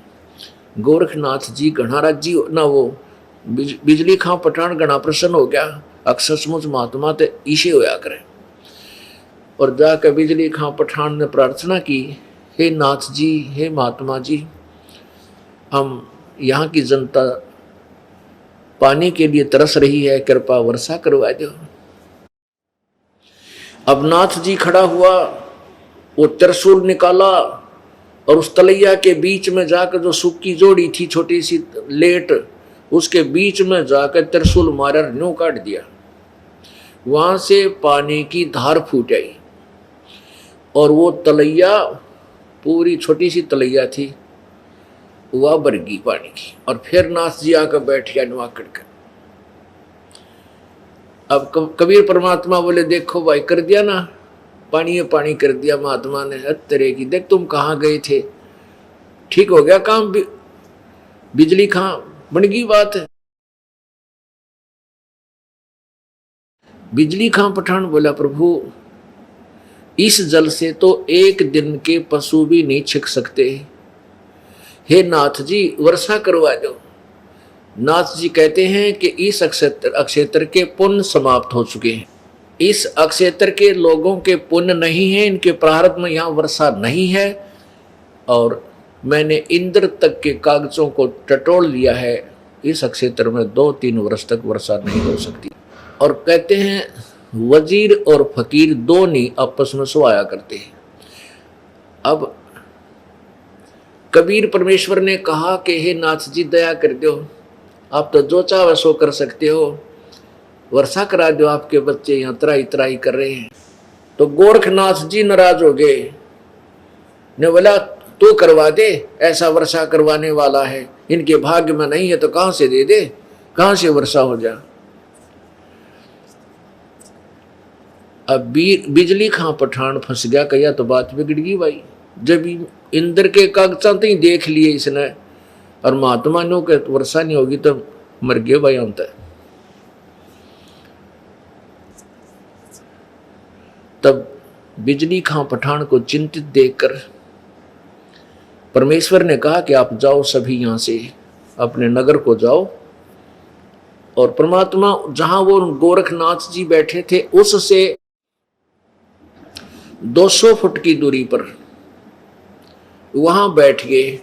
गोरखनाथ जी घना राजी ना, वो बिजली खां पठान घना प्रसन्न हो गया, अक्सर सचमुच महात्मा तो ईशे होया करे। और जाकर बिजली खां पठान ने प्रार्थना की, हे नाथ जी, हे महात्मा जी, हम यहाँ की जनता पानी के लिए तरस रही है, कृपा वर्षा करवा दो। अब नाथ जी खड़ा हुआ, वो त्रिशूल निकाला और उस तलैया के बीच में जाकर, जो सूखी जोड़ी थी छोटी सी लेट, उसके बीच में जाकर त्रिशूल मारा, न्यू काट दिया। वहां से पानी की धार फूट आई और वो तलैया, पूरी छोटी सी तलैया थी, हुआ बरगी पानी की। और फिर नाथ जी आकर बैठ गया नुआकड़ कर। अब कबीर परमात्मा बोले देखो भाई कर दिया ना, पानी पानी कर दिया महात्मा ने। तेरे की देख तुम कहाँ गए थे, ठीक हो गया काम, बिजली कहाँ बन गई बात है। बिजली कहाँ पठान बोला प्रभु इस जल से तो एक दिन के पशु भी नहीं छिक सकते, हे नाथ जी वर्षा करवा दो। नाथ जी कहते हैं कि इस अक्षेत्र के पुण्य समाप्त हो चुके हैं, इस अक्षेत्र के लोगों के पुण्य नहीं है, इनके प्रारब्ध में यहाँ वर्षा नहीं है, और मैंने इंद्र तक के कागजों को टटोल लिया है, इस अक्षेत्र में 2-3 वर्ष तक वर्षा नहीं हो सकती। और कहते हैं वजीर और फकीर दो नहीं आपस में सोया करते हैं। अब कबीर परमेश्वर ने कहा कि हे नाथ जी दया कर दो, आप तो जो चाहे सो कर सकते हो, वर्षा करा दो, आपके बच्चे यहाँ त्राई त्राई कर रहे हैं। तो गोरखनाथ जी नाराज हो गए, ने बोला तू करवा दे, ऐसा वर्षा करवाने वाला है, इनके भाग्य में नहीं है तो कहां से दे दे, कहां से वर्षा हो जा। अब बिजली खां पठान फंस गया, कहिया तो बात बिगड़ गई भाई। जब इंद्र के कागजात ही देख लिए इसने और महात्मा ने के वर्षा नहीं होगी तो मर गए भाई हम तक। तब बिजली खां पठान को चिंतित देखकर परमेश्वर ने कहा कि आप जाओ सभी यहां से अपने नगर को जाओ, और परमात्मा जहां वो गोरखनाथ जी बैठे थे उससे 200 फुट की दूरी पर वहां बैठ गए,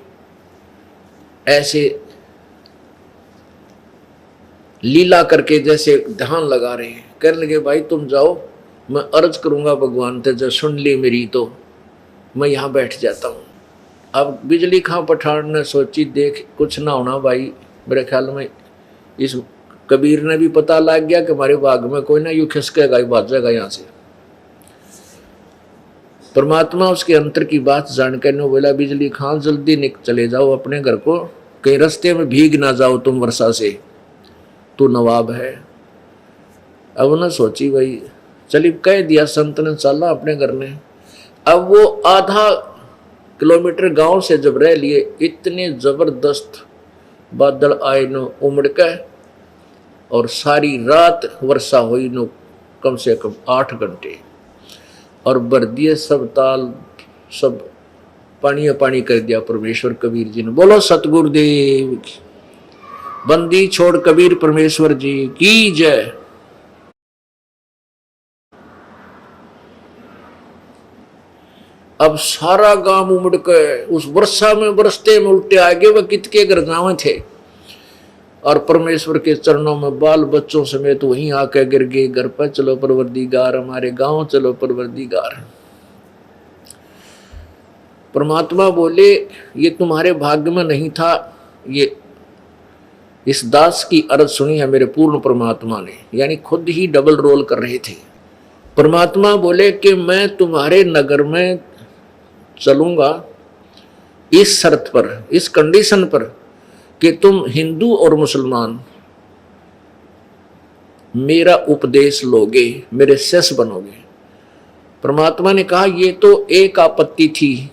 ऐसे लीला करके जैसे ध्यान लगा रहे हैं। कहने लगे भाई तुम जाओ, मैं अर्ज करूंगा भगवान से, जब सुन ली मेरी तो मैं यहां बैठ जाता हूं। अब बिजली खां पठान ने सोची देख कुछ ना होना भाई, मेरे ख्याल में इस कबीर ने भी पता लग गया कि हमारे बाग में कोई ना यूं खिसकेगा ही भाग जाएगा यहाँ से। परमात्मा उसके अंतर की बात जानकर ने बोला बिजली खां जल्दी चले जाओ अपने घर को, कहीं रास्ते में भीग ना जाओ तुम वर्षा से, तू नवाब है। अब उन्हें सोची भाई चली, कह दिया संत ने, चला अपने घर ने। अब वो आधा किलोमीटर गांव से जब रह लिए, इतने जबरदस्त बादल आए नो उमड़ के, और सारी रात वर्षा हुई नो कम से कम 8 घंटे, और भर दिए सब ताल, सब पानी पानी कर दिया परमेश्वर कबीर जी ने। बोलो सतगुरुदेव की, बंदी छोड़ कबीर परमेश्वर जी की जय। अब सारा गांव उमड़ के उस वर्षा में बरसते में उल्टे आगे वह कितके घर गाँव थे, और परमेश्वर के चरणों में बाल बच्चों समेत वहीं आके गिर गए, घर पर चलो परवरदिगार, हमारे गांव चलो परवरदिगार। परमात्मा बोले ये तुम्हारे भाग्य में नहीं था, ये इस दास की अर्ज सुनी है मेरे पूर्ण परमात्मा ने, यानी खुद ही डबल रोल कर रहे थे। परमात्मा बोले कि मैं तुम्हारे नगर में चलूंगा इस शर्त पर, इस कंडीशन पर कि तुम हिंदू और मुसलमान मेरा उपदेश लोगे, मेरे शिष्य बनोगे। परमात्मा ने कहा ये तो एक आपत्ति थी,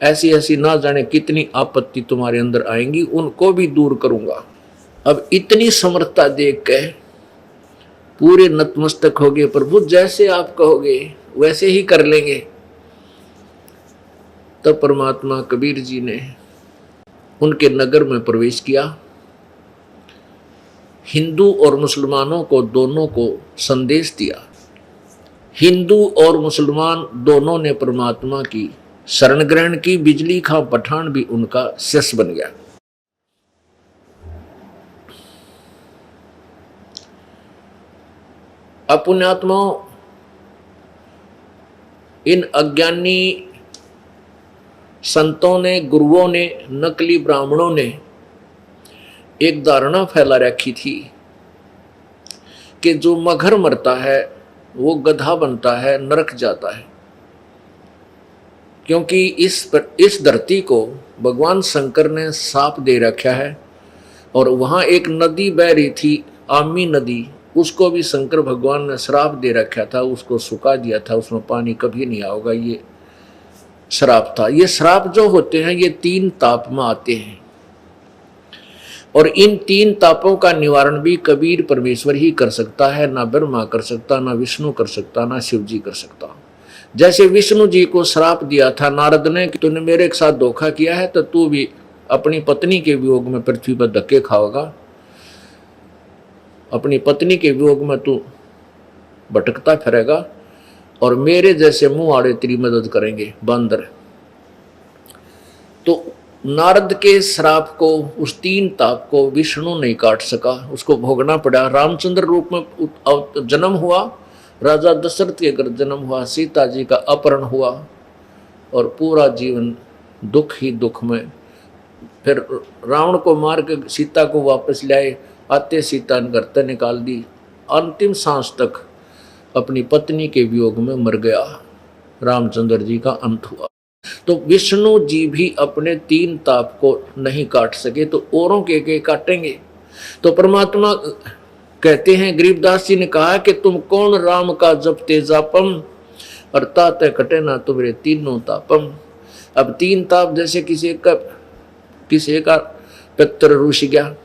ऐसी ऐसी ना जाने कितनी आपत्ति तुम्हारे अंदर आएंगी, उनको भी दूर करूंगा। अब इतनी समर्थता देख के पूरे नतमस्तक हो गए, प्रभु जैसे आप कहोगे वैसे ही कर लेंगे। तब परमात्मा कबीर जी ने उनके नगर में प्रवेश किया, हिंदू और मुसलमानों को दोनों को संदेश दिया। हिंदू और मुसलमान दोनों ने परमात्मा की शरण ग्रहण की, बिजली खां पठान भी उनका शिष्य बन गया। अपुण्यात्माओं, इन अज्ञानी संतों ने, गुरुओं ने, नकली ब्राह्मणों ने एक धारणा फैला रखी थी कि जो मगर मरता है वो गधा बनता है, नरक जाता है। क्योंकि इस धरती को भगवान शंकर ने साप दे रखा है, और वहाँ एक नदी बह रही थी, आमी नदी, उसको भी शंकर भगवान ने श्राप दे रखा था, उसको सुखा दिया था, उसमें पानी कभी नहीं आएगा, ये श्राप था। ये श्राप जो होते हैं ये 3 ताप में आते हैं, और इन 3 तापों का निवारण भी कबीर परमेश्वर ही कर सकता है, ना ब्रह्मा कर सकता, ना विष्णु कर सकता, ना शिव जी कर सकता। जैसे विष्णु जी को श्राप दिया था नारद ने कि तूने मेरे साथ धोखा किया है तो तू भी अपनी पत्नी के वियोग में पृथ्वी पर धक्के खाओगा, अपनी पत्नी के वियोग में तू भटकता फिरेगा, और मेरे जैसे मुंह आड़े तेरी मदद करेंगे बंदर। तो नारद के श्राप को, उस 3 ताप को विष्णु नहीं काट सका, उसको भोगना पड़ा। रामचंद्र रूप में जन्म हुआ, राजा दशरथ के घर जन्म हुआ, सीता जी का अपहरण हुआ, और पूरा जीवन दुख ही दुख में। फिर रावण को मार के सीता को वापस लाए, आते सीता ने घर से निकाल दी, अंतिम सांस तक अपनी पत्नी के वियोग में मर गया, रामचंद्र जी का अंत हुआ। तो विष्णु जी भी अपने 3 ताप को नहीं काट सके तो औरों के काटेंगे। तो परमात्मा कहते हैं, गरीबदास जी ने कहा कि तुम कौन राम का जप तेजापम, और ताते कटे ना तुम्हारे 3 तापम। अब 3 ताप, जैसे किसी का पितर रुष गया,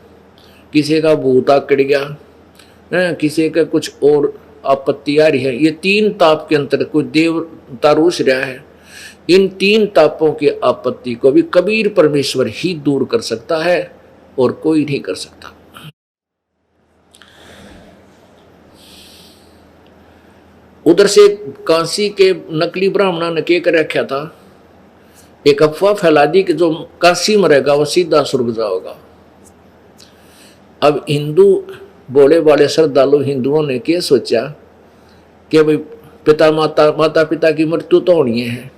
किसी का भूत आकड़ गया, किसी का कुछ और आपत्ति आ रही है, ये 3 ताप के अंतर कोई देवता रुष रहा है, इन 3 तापों की आपत्ति को भी कबीर परमेश्वर ही दूर कर सकता है, और कोई नहीं कर सकता। उधर से काशी के नकली ब्राह्मणों ने क्या कर रखा था, एक अफवाह फैला दी कि जो काशी में रहेगा वो सीधा स्वर्ग जाएगा। अब हिंदू बोले वाले श्रद्धालु हिंदुओं ने क्या सोचा कि भाई माता पिता की मृत्यु तो होनी है,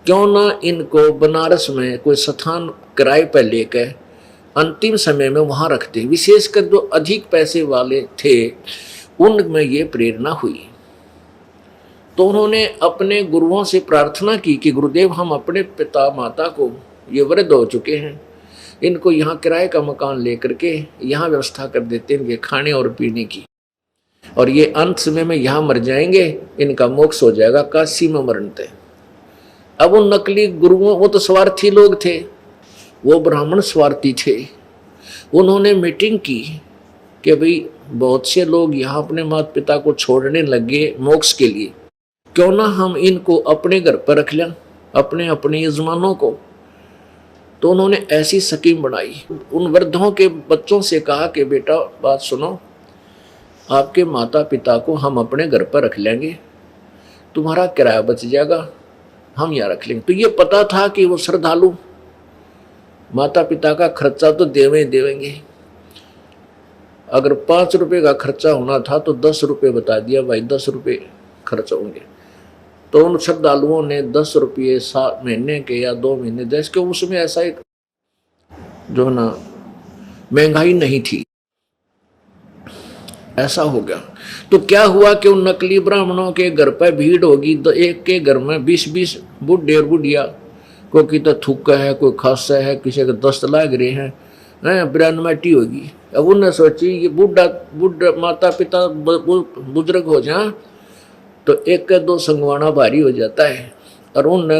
क्यों ना इनको बनारस में कोई स्थान किराए पर लेकर अंतिम समय में वहां रखते। विशेषकर जो अधिक पैसे वाले थे उनमें ये प्रेरणा हुई। तो उन्होंने अपने गुरुओं से प्रार्थना की कि गुरुदेव, हम अपने पिता माता को, ये वृद्ध हो चुके हैं, इनको यहाँ किराए का मकान लेकर के यहाँ व्यवस्था कर देते हैं इनके खाने और पीने की, और ये अंत समय में यहाँ मर जाएंगे, इनका मोक्ष हो जाएगा काशी में मरते। अब उन नकली गुरुओं, वो तो स्वार्थी लोग थे, वो ब्राह्मण स्वार्थी थे, उन्होंने मीटिंग की कि भाई बहुत से लोग यहाँ अपने माता पिता को छोड़ने लगे मोक्ष के लिए, क्यों ना हम इनको अपने घर पर रख लें, अपने अपने यजमानों को। तो उन्होंने ऐसी स्कीम बनाई, उन वृद्धों के बच्चों से कहा कि बेटा बात सुनो, आपके माता पिता को हम अपने घर पर रख लेंगे, तुम्हारा किराया बच जाएगा, हम यहाँ रख लेंगे। तो ये पता था कि वो श्रद्धालु माता पिता का खर्चा तो देवेंगे। अगर 5 रुपए का खर्चा होना था तो 10 रुपए बता दिया, भाई 10 रुपए खर्च होंगे। तो उन श्रद्धालुओं ने 10 रुपये महीने के या 2 महीने, देश के उसमें ऐसा एक जो ना महंगाई नहीं थी, ऐसा हो गया। तो क्या हुआ कि उन नकली ब्राह्मणों के घर पर भीड़ होगी, तो एक के घर में 20-20 बुढ़े और बुढ़िया, कोई तो थूका है, कोई खांसा है, किसी के दस्त लाग रहे हैं, ब्राह्मटी होगी। अब उन्होंने सोची ये बुढ़ा माता पिता बुजुर्ग हो जाए तो 1-2 संगवाना भारी हो जाता है, और उनने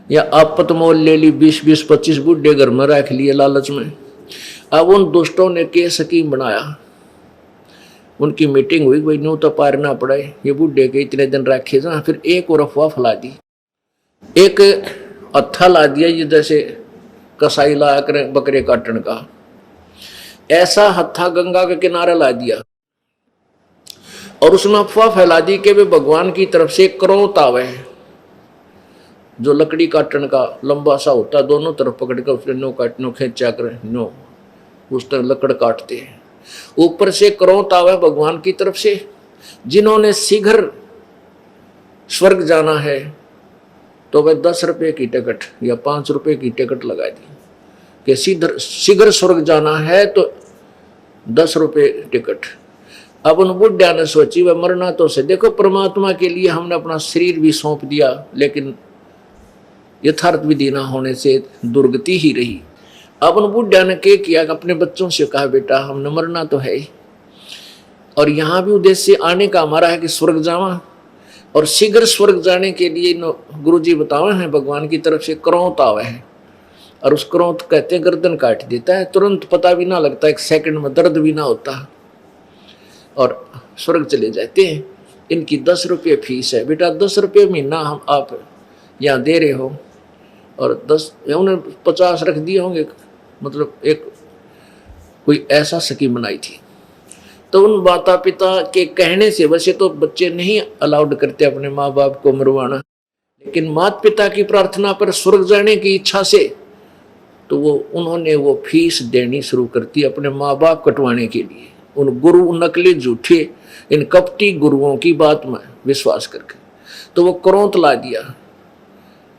या आपत मोल ले ली, 20-25 बुढ़े घर में रख लिए लालच में। अब उन दुष्टों ने के स्कीम बनाया, उनकी मीटिंग हुई, भाई न्यू तो पारना पड़े, ये बुढ़े के इतने दिन रखे जा। फिर एक और अफवाह फैला दी, एक हत्था ला दिया, ये जैसे कसाई ला कर बकरे काटने का, ऐसा हत्था गंगा के किनारे ला दिया, और उसमें अफवाह फैला दी कि वे भगवान की तरफ से क्रोध आवे, जो लकड़ी काटने का लंबा सा होता है, दोनों तरफ पकड़ कर उसने नो काट नो खींचा कर नो उस तरह लकड़ काटते हैं, ऊपर से क्रोध आवे भगवान की तरफ से। जिन्होंने शीघ्र स्वर्ग जाना है तो वह 10 रुपये की टिकट या 5 रुपये की टिकट लगा दी कि शीघ्र स्वर्ग जाना है तो 10 रुपये टिकट, अब उन बुढ़िया ने सोची वह मरना तो से, देखो परमात्मा के लिए हमने अपना शरीर भी सौंप दिया, लेकिन यथार्थ विधि ना होने से दुर्गति ही रही। अब उन बुढ़िया ने क्या किया, अपने बच्चों से कहा बेटा हमने मरना तो है, और यहाँ भी उद्देश्य आने का हमारा है कि स्वर्ग जावा, और शीघ्र स्वर्ग जाने के लिए गुरु जी बतावे हैं भगवान की तरफ से क्रोध आवे है, और उस क्रोध कहते हैं गर्दन काट देता है, तुरंत पता भी ना लगता, 1 सेकंड में दर्द भी ना होता, और स्वर्ग चले जाते हैं। इनकी 10 रुपये फीस है, बेटा 10 रुपये महीना हम आप यहाँ दे रहे हो, और 10 उन्हें 50 रख दिए होंगे, मतलब एक कोई ऐसा स्कीम बनाई थी। तो उन माता पिता के कहने से, वैसे तो बच्चे नहीं अलाउड करते अपने माँ बाप को मरवाना, लेकिन माता पिता की प्रार्थना पर स्वर्ग जाने की इच्छा से तो उन्होंने वो फीस देनी शुरू कर दी अपने माँ बाप कटवाने के लिए, उन गुरु नकली झूठे इन कपटी गुरुओं की बात में विश्वास करके। तो वो क्रोध ला दिया,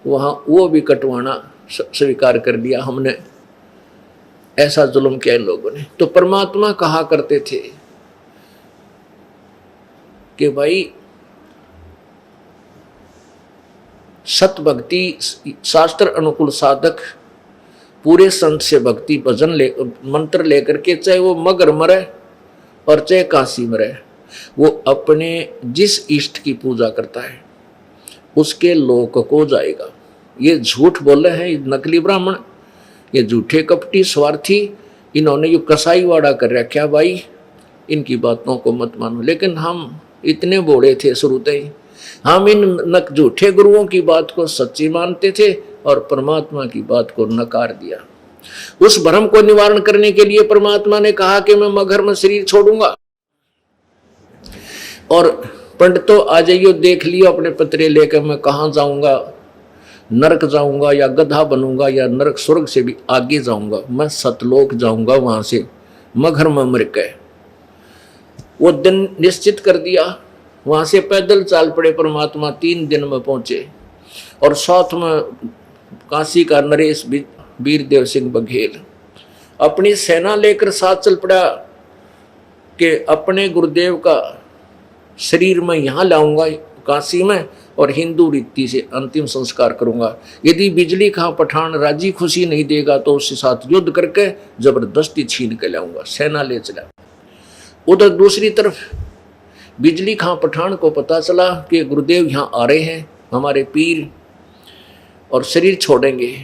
वहाँ वो भी कटवाना स्वीकार कर लिया, हमने ऐसा जुल्म किया इन लोगों ने। तो परमात्मा कहा करते थे कि भाई सत भक्ति शास्त्र अनुकूल साधक पूरे संत से भक्ति भजन मंत्र लेकर के, चाहे वो मगर मरे और चाहे काशी मरे, वो अपने जिस इष्ट की पूजा करता है उसके लोक को जाएगा। ये झूठ बोले हैं नकली ब्राह्मण, ये झूठे कपटी स्वार्थी, इन्होंने जो कसाईवाड़ा कर रखा भाई, इनकी बातों को मत मानो। लेकिन हम इतने बोले थे शुरू से ही, हम इन झूठे गुरुओं की बात को सच्ची मानते थे और परमात्मा की बात को नकार दिया। उस भ्रम को निवारण करने के लिए परमात्मा ने कहा कि मैं मगर में शरीर छोड़ूंगा, और पंडितों आ जाइयो देख लियो अपने पत्रे लेकर, मैं कहाँ जाऊंगा, नरक जाऊंगा या गधा बनूंगा या नरक स्वर्ग से भी आगे जाऊंगा, मैं सतलोक जाऊंगा, वहां से मगर में मर के। वो दिन निश्चित कर दिया, वहां से पैदल चाल पड़े परमात्मा, 3 दिन में पहुंचे, और साथ में काशी का नरेश वीरदेव सिंह बघेल अपनी सेना लेकर साथ चल पड़ा कि अपने गुरुदेव का शरीर में यहाँ लाऊंगा काशी में, और हिंदू रीति से अंतिम संस्कार करूंगा। यदि बिजली खां पठान राजी खुशी नहीं देगा तो उसके साथ युद्ध करके जबरदस्ती छीन के लाऊंगा। सेना ले चला। उधर दूसरी तरफ बिजली खां पठान को पता चला कि गुरुदेव यहाँ आ रहे हैं, हमारे पीर, और शरीर छोड़ेंगे।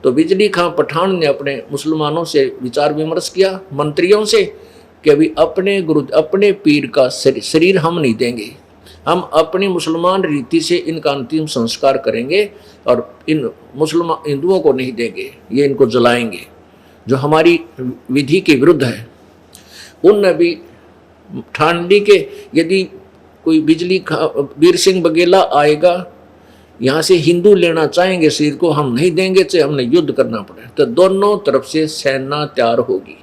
तो बिजली खां पठान ने अपने मुसलमानों से विचार विमर्श किया, मंत्रियों से, कि अभी अपने पीर का शरीर हम नहीं देंगे, हम अपनी मुसलमान रीति से इनका अंतिम संस्कार करेंगे और इन मुसलमान हिंदुओं को नहीं देंगे, ये इनको जलाएंगे, जो हमारी विधि के विरुद्ध है। उनने भी ठान ली कि यदि कोई वीर सिंह बघेला आएगा यहाँ से हिंदू लेना चाहेंगे शरीर को, हम नहीं देंगे, चाहे हमने युद्ध करना पड़े। तो दोनों तरफ से सेना तैयार होगी।